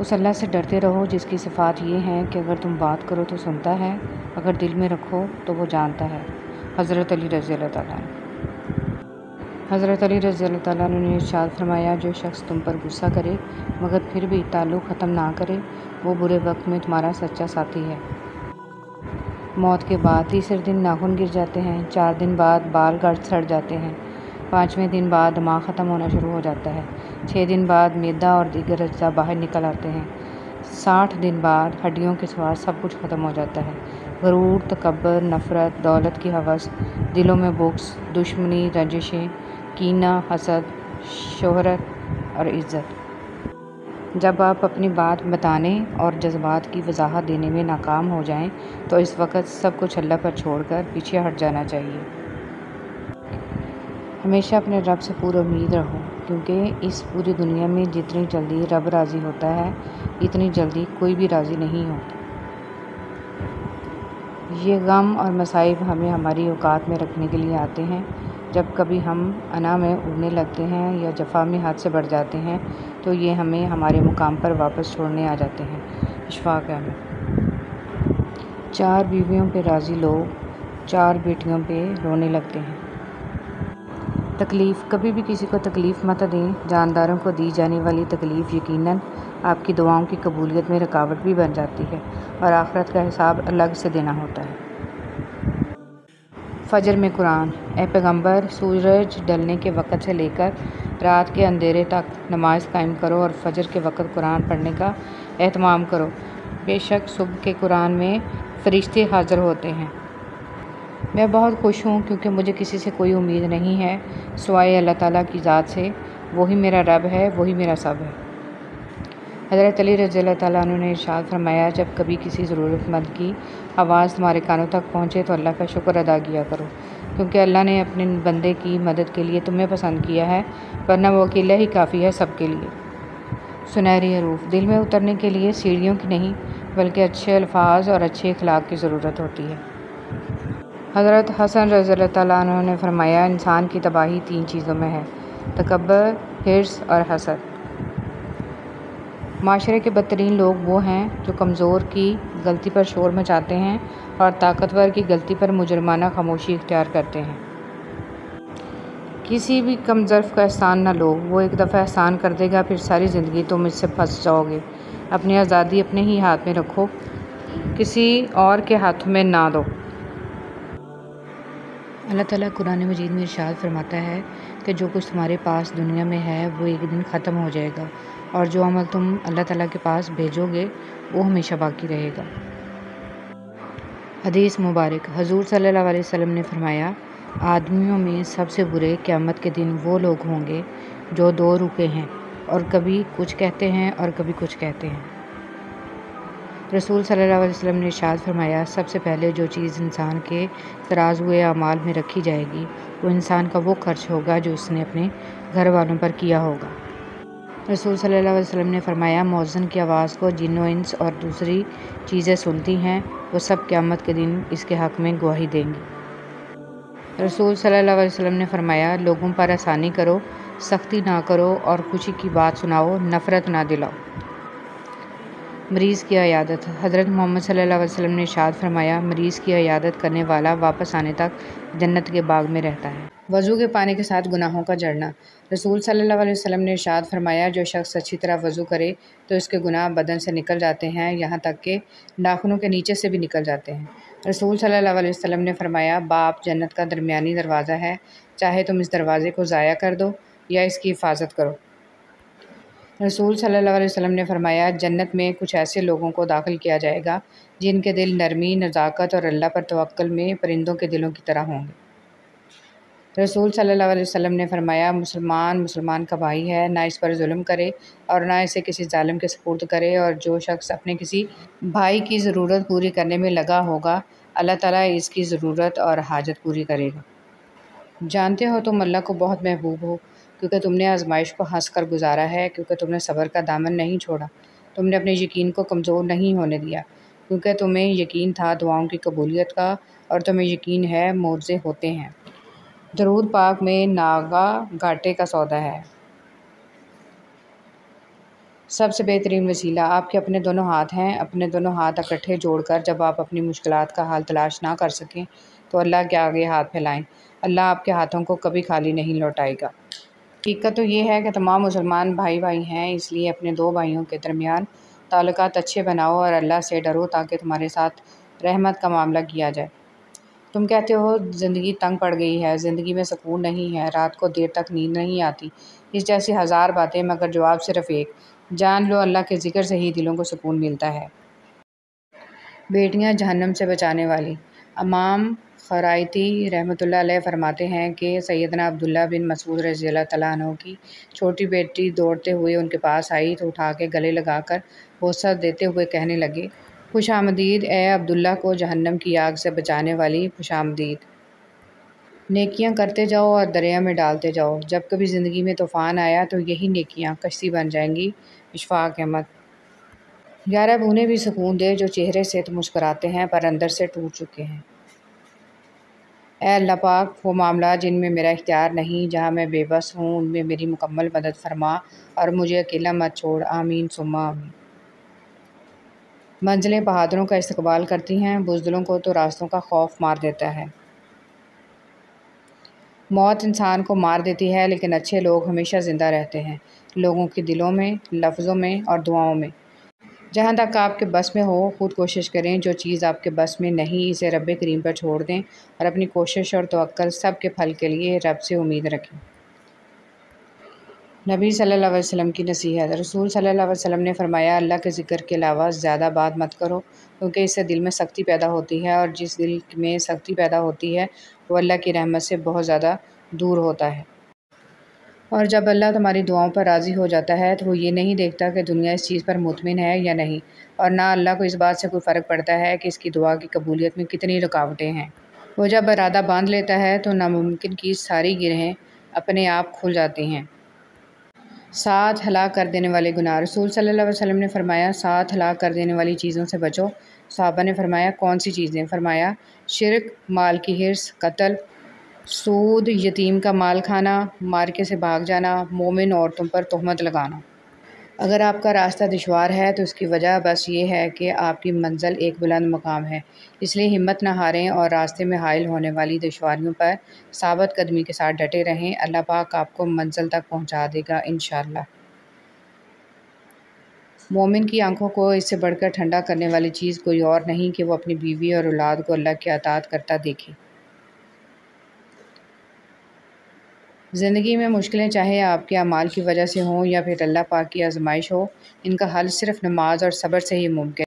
उस अल्लाह से डरते रहो जिसकी सिफ़ात ये हैं कि अगर तुम बात करो तो सुनता है, अगर दिल में रखो तो वो जानता है। हज़रत अली रज़ी अल्लाह तआला अन्हु। हज़रत अली रज़ी अल्लाह तआला अन्हु ने इरशाद फरमाया, जो शख्स तुम पर गुस्सा करे मगर फिर भी ताल्लुक़ ख़त्म ना करे, वो बुरे वक्त में तुम्हारा सच्चा साथी है। मौत के बाद तीसरे दिन नाखून गिर जाते हैं, 4 दिन बाद बाल गाढ़ सड़ जाते हैं, 5वें दिन बाद दिमाग ख़त्म होना शुरू हो जाता है, 6 दिन बाद मैदा और दीगर अज्जा बाहर निकल आते हैं, 60 दिन बाद हड्डियों के सिवा सब कुछ ख़त्म हो जाता है। गरूर, तकब्बुर, नफ़रत, दौलत की हवस, दिलों में बुग़्ज़, दुश्मनी, रंजिशें, कीना, हसद, शोहरत और इज़्ज़त। जब आप अपनी बात बताने और जज्बात की वजाहत देने में नाकाम हो जाएं, तो इस वक्त सब कुछ अल्लाह पर छोड़कर पीछे हट जाना चाहिए। हमेशा अपने रब से पूरी उम्मीद रहो, क्योंकि इस पूरी दुनिया में जितनी जल्दी रब राज़ी होता है, इतनी जल्दी कोई भी राज़ी नहीं होता। ये गम और मसाइब हमें हमारी औकात में रखने के लिए आते हैं। जब कभी हम अना में उड़ने लगते हैं या जफ़ा में हाथ से बढ़ जाते हैं, तो ये हमें हमारे मुकाम पर वापस छोड़ने आ जाते हैं। इशफ़ाक़ अहमद। 4 बीवियों पे राज़ी लोग 4 बेटियों पे रोने लगते हैं। तकलीफ़, कभी भी किसी को तकलीफ़ मत दें। जानदारों को दी जाने वाली तकलीफ़ यकीनन आपकी दुआओं की कबूलियत में रुकावट भी बन जाती है और आखिरत का हिसाब अलग से देना होता है। फ़जर में कुरान। ए पैगम्बर, सूरज ढलने के वक़्त से लेकर रात के अंधेरे तक नमाज़ कायम करो और फ़जर के वक़्त कुरान पढ़ने का एहतमाम करो। बेशक सुबह के कुरान में फ़रिश्ते हाज़िर होते हैं। मैं बहुत खुश हूँ क्योंकि मुझे किसी से कोई उम्मीद नहीं है सिवाय अल्लाह ताला की ज़ात से। वही मेरा रब है, वही मेरा सब है। हज़रत अली रज़ी अल्लाह तआला अन्हु ने इरशाद फरमाया, जब कभी किसी ज़रूरतमंद की आवाज़ तुम्हारे कानों तक पहुँचे तो अल्लाह का शुक्र अदा किया करो, क्योंकि अल्लाह ने अपने बंदे की मदद के लिए तुम्हें पसंद किया है, वरना वो अकेला ही काफ़ी है सबके लिए। सुनहरी हरूफ। दिल में उतरने के लिए सीढ़ियों की नहीं बल्कि अच्छे अल्फाज और अच्छे अखलाक की ज़रूरत होती है। हज़रत हसन रज़ी अल्लाह तआला अन्हु ने फरमाया, इंसान की तबाही 3 चीज़ों में है, तकब्बुर, हिर्स और हसद। माशरे के बदतरीन लोग वो हैं जो कमज़ोर की गलती पर शोर मचाते हैं और ताकतवर की गलती पर मुजरमाना खामोशी इख्तियार करते हैं। किसी भी कमज़र्फ़ का एहसान न लो, वो एक दफ़ा एहसान कर देगा फिर सारी ज़िंदगी तुम इससे फंस जाओगे। अपनी आज़ादी अपने ही हाथ में रखो, किसी और के हाथों में ना दो। अल्लाह ताला कुरान मजीद में इरशाद फरमाता है कि जो कुछ तुम्हारे पास दुनिया में है वो एक दिन ख़त्म हो जाएगा और जो अमल तुम अल्लाह ताला के पास भेजोगे वो हमेशा बाकी रहेगा। हदीस मुबारक। हुज़ूर सल्लल्लाहु अलैहि वसल्लम ने फरमाया, आदमियों में सबसे बुरे क़यामत के दिन वो लोग होंगे जो 2 रुखे हैं और कभी कुछ कहते हैं और कभी कुछ कहते हैं। रसूल सल्लल्लाहु अलैहि वसल्लम ने इरशाद फरमाया, सबसे पहले जो चीज़ इंसान के तराज़ हुए अमाल में रखी जाएगी वो इंसान का वो खर्च होगा जो उसने अपने घर वालों पर किया होगा। रसूल सल्लल्लाहु अलैहि वसल्लम ने फरमाया, मौज़िन की आवाज़ को जिन्नो इंस और दूसरी चीज़ें सुनती हैं, वो सब क़यामत के दिन इसके हक़ में गवाही देंगी। रसूल सल्लल्लाहु अलैहि वसल्लम ने फरमाया, लोगों पर आसानी करो, सख्ती ना करो और खुशी की बात सुनाओ, नफ़रत ना दिलाओ। मरीज़ की इयादत। हज़रत मोहम्मद सल्लल्लाहु अलैहि वसल्लम ने इरशाद फरमाया, मरीज़ की इयादत करने वाला वापस आने तक जन्नत के बाग में रहता है। वज़ू के पानी के साथ गुनाहों का जड़ना। रसूल सल्लल्लाहु अलैहि वसल्लम ने इरशाद फरमाया, जो शख्स अच्छी तरह वज़ू करे तो इसके गुनाह बदन से निकल जाते हैं, यहाँ तक कि नाखूनों के नीचे से भी निकल जाते हैं। रसूल सल्लल्लाहु अलैहि वसल्लम ने फरमाया, बाप जन्नत का दरमियानी दरवाज़ा है, चाहे तुम इस दरवाज़े को ज़ाया कर दो या इसकी हिफाजत करो। रसूल सल्लल्लाहु अलैहि वसल्लम ने फरमाया, जन्नत में कुछ ऐसे लोगों को दाखिल किया जाएगा जिनके दिल नरमी, नज़ाकत और अल्लाह पर तवक्कुल में परिंदों के दिलों की तरह होंगे। रसूल सल्लल्लाहु अलैहि वसल्लम ने फरमाया, मुसलमान मुसलमान का भाई है, ना इस पर जुल्म करे और ना इसे किसी जालिम के सुपुर्द करे, और जो शख्स अपने किसी भाई की ज़रूरत पूरी करने में लगा होगा, अल्लाह ताला इसकी ज़रूरत और हाजत पूरी करेगा। जानते हो तुम अल्लाह को बहुत महबूब हो क्योंकि तुमने आजमाइश को हंस कर गुजारा है, क्योंकि तुमने सब्र का दामन नहीं छोड़ा, तुमने अपने यकीन को कमज़ोर नहीं होने दिया, क्योंकि तुम्हें यकीन था दुआओं की कबूलियत का और तुम्हें यकीन है मोर्ज़े होते हैं। दरूद पाक में नागा घाटे का सौदा है। सबसे बेहतरीन वसीला आपके अपने दोनों हाथ हैं। अपने दोनों हाथ इकट्ठे जोड़कर जब आप अपनी मुश्किलात का हल तलाश ना कर सकें तो अल्लाह के आगे हाथ फैलाएं। अल्लाह आपके हाथों को कभी खाली नहीं लौटाएगा। हकीकत तो ये है कि तमाम मुसलमान भाई भाई हैं, इसलिए अपने दो भाइयों के दरमियान ताल्लुकात अच्छे बनाओ और अल्लाह से डरो ताकि तुम्हारे साथ रहमत का मामला किया जाए। तुम कहते हो ज़िंदगी तंग पड़ गई है, ज़िंदगी में सुकून नहीं है, रात को देर तक नींद नहीं आती, इस जैसी हज़ार बातें, मगर जवाब सिर्फ़ एक, जान लो अल्लाह के ज़िक्र से ही दिलों को सुकून मिलता है। बेटियां जहन्नम से बचाने वाली। इमाम ख़राइती रहमतुल्लाह अलैह फरमाते हैं कि सैयदना अब्दुल्ला बिन मसूद रज़ियल्लाहु तआला अन्हु की छोटी बेटी दौड़ते हुए उनके पास आई तो उठा के गले लगाकर बोसा देते हुए कहने लगे, खुशामदीद ए अब्दुल्ला को जहन्नम की आग से बचाने वाली, खुशामदीद। नेकियां करते जाओ और दरिया में डालते जाओ। जब कभी ज़िंदगी में तूफ़ान आया तो यही नेकियां कश्ती बन जाएंगी। इशफाक़ अहमद। या रब उन्हें भी सुकून दे जो चेहरे से तो मुस्कुराते हैं पर अंदर से टूट चुके हैं। ऐ अल्लाह पाक, वो मामला जिनमें मेरा इख्तियार नहीं, जहाँ मैं बेबस हूँ, उनमें मेरी मुकम्मल मदद फरमा और मुझे अकेला मत छोड़। आमीन सुम्मा आमीन। मंजिलें बहादुरों का इस्तकबाल करती हैं, बुज़दिलों को तो रास्तों का खौफ मार देता है। मौत इंसान को मार देती है लेकिन अच्छे लोग हमेशा ज़िंदा रहते हैं, लोगों के दिलों में, लफ्ज़ों में और दुआओं में। जहाँ तक आपके बस में हो खुद कोशिश करें, जो चीज़ आपके बस में नहीं इसे रब करीम पर छोड़ दें और अपनी कोशिश और तवक्कुल सब के फल के लिए रब से उम्मीद रखें। नबी सल्लल्लाहु अलैहि वसल्लम की नसीहत। रसूल सल्लल्लाहु अलैहि वसल्लम ने फरमाया, अल्लाह के ज़िक्र के अलावा ज़्यादा बात मत करो क्योंकि इससे दिल में सख्ती पैदा होती है और जिस दिल में सख्ती पैदा होती है वो अल्लाह की रहमत से बहुत ज़्यादा दूर होता है। और जब अल्लाह तुम्हारी दुआओं पर राज़ी हो जाता है तो वो ये नहीं देखता कि दुनिया इस चीज़ पर मुतमिन है या नहीं, और ना अल्लाह को इस बात से कोई फ़र्क पड़ता है कि इसकी दुआ की कबूलियत में कितनी रुकावटें हैं। वो जब इरादा बांध लेता है तो नामुमकिन की सारी गिरहें अपने आप खुल जाती हैं। 7 हलाक कर देने वाले गुनाह। रसूल सल्लल्लाहु अलैहि वसल्लम ने फरमाया, 7 हलाक कर देने वाली चीज़ों से बचो। सहाबा ने फरमाया, कौन सी चीज़ें? फरमाया, शिर्क, माल की हिर्स, कत्ल, सूद, यतीम का माल खाना, मार्के से भाग जाना, मोमिन औरतों पर तोहमत लगाना। अगर आपका रास्ता दुश्वार है तो इसकी वजह बस ये है कि आपकी मंजिल एक बुलंद मकाम है, इसलिए हिम्मत न हारें और रास्ते में हाइल होने वाली दुश्वारियों पर साबित कदमी के साथ डटे रहें। अल्लाह पाक आपको मंजिल तक पहुंचा देगा इंशाअल्लाह। मोमिन की आंखों को इससे बढ़कर ठंडा करने वाली चीज़ कोई और नहीं कि वो अपनी बीवी और औलाद को अल्लाह की अताअत करता देखे। ज़िंदगी में मुश्किलें चाहे आपके अमाल की वजह से हों या फिर अल्लाह पाक की आजमाइश हो, इनका हल सिर्फ़ नमाज और सब्र से ही मुमकिन